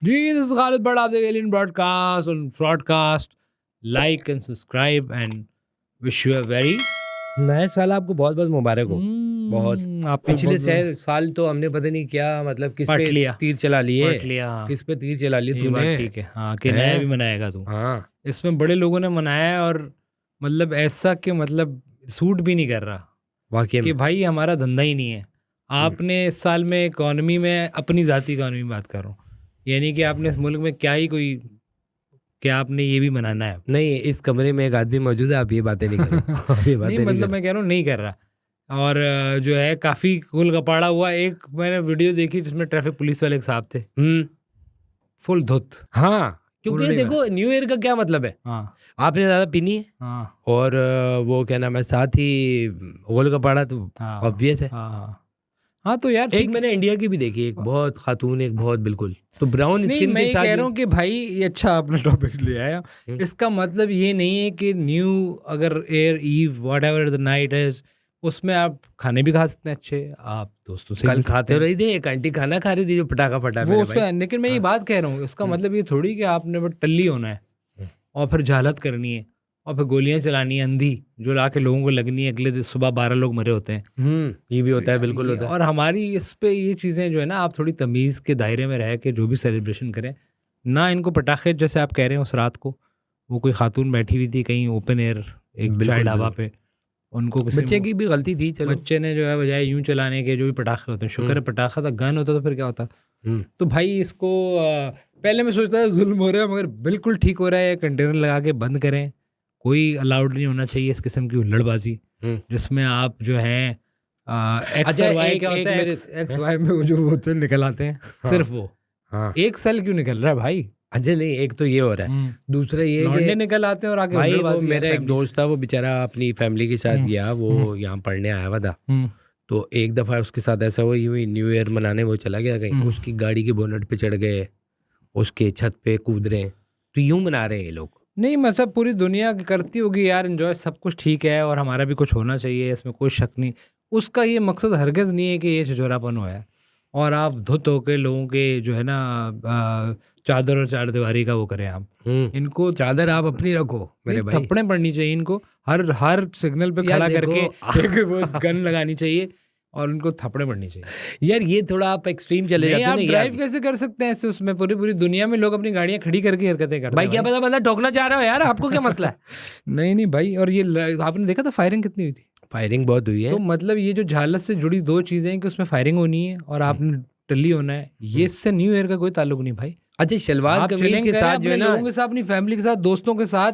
This is Khalid Bhatt of the Alien Broadcast on Broadcast. Like and subscribe and wish you a very नए साल आपको बहुत बहुत मुबारक हो। बहुत आपको पिछले बहुत- साल तो हमने पता नहीं क्या मतलब किस पट पे लिया। तीर चला लिए, पट लिया। किस पे तीर चला लिए ये बात तूने। ठीक है, हाँ कि हैं? नया भी मनाएगा तू। हाँ इसमें बड़े लोगों ने मनाया है और मतलब ऐसा कि मतलब सूट भी नहीं कर रहा वाकई कि में। भाई हमारा धंधा ही नहीं है। आपने इस साल में इकॉनमी में अपनी ज़ाती इकॉनमी में बात कर रहा हूँ, यानी कि आपने इस मुल्क में क्या ही कोई क्या आपने ये भी मनाना है। नहीं, इस कमरे में एक आदमी मौजूद है, आप ये बातें नहीं करो। आप ये बातें नहीं नहीं मतलब करो। मैं कह रहा हूँ नहीं कर रहा। और जो है काफ़ी कुल कपाड़ा हुआ। एक मैंने वीडियो देखी जिसमें ट्रैफिक पुलिस वाले एक साहब थे, फुल धुत। हाँ, क्योंकि उन्होंने देखो न्यू ईयर का क्या मतलब है, हाँ आपने ज्यादा पीनी है हाँ और वो क्या नाम है साथ ही गोल कपाड़ा, तो हाँ ऑब्वियस है। हाँ हाँ हाँ तो यार एक ठीक। मैंने इंडिया की भी देखी, एक बहुत खातून, एक बहुत बिल्कुल तो ब्राउन नहीं स्किन मैं के ये साथ कह रहा हूँ कि भाई ये अच्छा आपने टॉपिक ले आया। इसका मतलब ये नहीं है कि न्यू अगर Year Eve whatever the night is उसमें आप खाने भी खा सकते हैं अच्छे, आप दोस्तों से कल मिल खाते सकते रही थी, एक आंटी खाना खा रही थी जो पटाखा फटा हैं। मेरे वो भाई। उसमें, लेकिन मैं ये बात कह रहा हूँ इसका मतलब ये थोड़ी कि आपने बस टल्ली होना है और फिर जहालत करनी है और फिर गोलियां चलानी है अंधी जो ला के लोगों को लगनी है। अगले दिन सुबह 12 लोग मरे होते हैं। ये भी होता है, बिल्कुल होता है। और हमारी इस पे ये चीज़ें जो है ना, आप थोड़ी तमीज़ के दायरे में रह के जो भी सेलिब्रेशन करें ना, इनको पटाखे जैसे आप कह रहे हैं उस रात को वो कोई खातून बैठी हुई थी कहीं ओपन एयर एक बिल्कुल, चाय ढाबा पे, उनको किसी बच्चे की भी गलती थी, चलो। बच्चे ने जो है बजाय यूं चलाने के जो भी पटाखे होते हैं, शुक्र है पटाखा था, गन होता तो फिर क्या होता। तो भाई इसको पहले मैं सोचता था जुल्म हो रहा है, मगर बिल्कुल ठीक हो रहा है। कंटेनर लगा के बंद करें, कोई अलाउड नहीं होना चाहिए इस किस्म की हुल्लड़बाजी जिसमें आप जो है एक्स अच्छा, और वाई एक- क्या एक होता है, मेरे- एक्स वाई में वो जो होते हैं निकल आते हैं, सिर्फ वो हाँ, एक सेल क्यों निकल रहा है भाई। अच्छा नहीं, एक तो ये हो रहा है, दूसरा ये लौंडे कि निकल आते हैं और आगे भाई वो हुल्लड़बाजी है मेरा एक family दोस्त था, वो बेचारा अपनी फैमिली के साथ गया, वो यहाँ पढ़ने आया हुआ था। से। तो एक दफ़ा उसके साथ ऐसा हुआ, यूं ही न्यू ईयर मनाने वो चला गया कहीं, उसकी गाड़ी के बोनट पे चढ़ गए, उसके छत पे कूद रहे हैं। तो यूं मना रहे हैं ये लोग। नहीं मतलब पूरी दुनिया करती होगी यार एंजॉय, सब कुछ ठीक है और हमारा भी कुछ होना चाहिए, इसमें कोई शक नहीं। उसका ये मकसद हरगिज़ नहीं है कि ये छिछोरापन हो है और आप धुत होकर लोगों के जो है ना चादर और चार दीवारी का वो करें आप। इनको चादर आप अपनी रखो मेरे भाई। थप्पड़ें पड़नी चाहिए इनको, हर सिग्नल पे यार खड़ा देखो, करके एक वो गन लगानी चाहिए और उनको थप्पड़ें पड़नी चाहिए। यार ये थोड़ा आप एक्सट्रीम चले नहीं जाते हो आप ना ड्राइव यार। कैसे कर सकते हैं ऐसे, उसमें पूरी पूरी दुनिया में लोग अपनी गाड़ियां खड़ी करके हरकतें करते भाई हैं क्या पता बंदा ठोकना चाह रहा हो यार, आपको क्या मसला है। नहीं नहीं भाई, और ये आपने देखा था फायरिंग कितनी हुई थी। फायरिंग बहुत हुई है। तो मतलब ये जो झालस से जुड़ी दो चीजें हैं कि उसमें फायरिंग होनी है और आपने टल्ली होना है, ये इससे न्यू ईयर का कोई ताल्लुक नहीं भाई। अच्छा, शलवार आप कमीज chilling के करें साथ जो है अपने ना, लोगों के साथ, अपनी फैमिली के साथ, दोस्तों के साथ,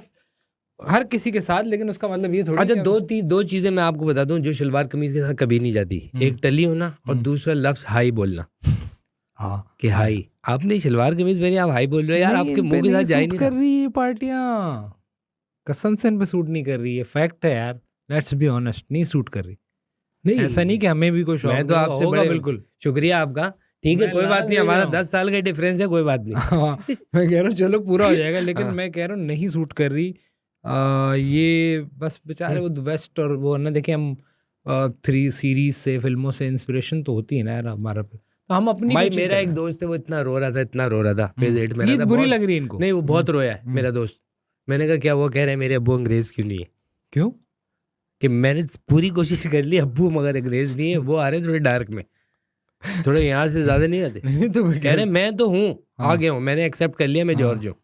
हर किसी के साथ, लेकिन उसका मतलब ये थोड़ी अच्छा कि दो चीजें मैं आपको बता दूं जो शलवार कमीज के साथ कभी नहीं जाती। एक टली होना और दूसरा लफ्ज हाई बोलना। हाँ कि हाई, आपने शलवार कमीज पहनी, आप हाई बोल रहे हो यार, नहीं, आपके इन पे मुंह के साथ नहीं जा ही सूट नहीं कर रहा। रही है पार्टियां, कसम से इन पे सूट नहीं कर रही है, फैक्ट है यार, लेट्स बी ऑनेस्ट, नहीं सूट कर रही। नहीं, ऐसा नहीं कि हमें भी कोई शौक मैं तो नहीं, आपसे होगा बड़े बिल्कुल। शुक्रिया आपका, ठीक है मैं कोई बात लानत नहीं, भेज हमारा रहा हूँ। 10 साल का डिफरेंस है, कोई बात नहीं। हाँ, मैं कह रहा हूँ चलो पूरा हो जाएगा, लेकिन हाँ। मैं कह रहा हूँ नहीं सूट कर रही। ये बस बेचारे वो वेस्ट और वो ना, देखें हम 3 सीरीज से, फिल्मों से इंस्पिरेशन तो होती है ना यार हमारा, तो हम अपनी भाई कोई चीज़ मेरा एक करें। दोस्त है, वो इतना रो रहा था, इतना रो रहा था, फेज 8 में ये रहा था, बुरी बहुत लग रही है इनको। नहीं, वो बहुत रोया है मेरा दोस्त। मैंने कहा क्या, वो कह रहे हैं मेरे अब्बू अंग्रेज क्यों नहीं है। क्यों? कि मैंने पूरी कोशिश कर ली, अब्बू मगर अंग्रेज नहीं है, वो आ रहे थोड़े डार्क में, थोड़े यहाँ से ज्यादा नहीं आते। नहीं तो कह रहे मैं तो हूँ, आ गया हूँ, मैंने एक्सेप्ट कर लिया, मैं जॉर्ज हूँ।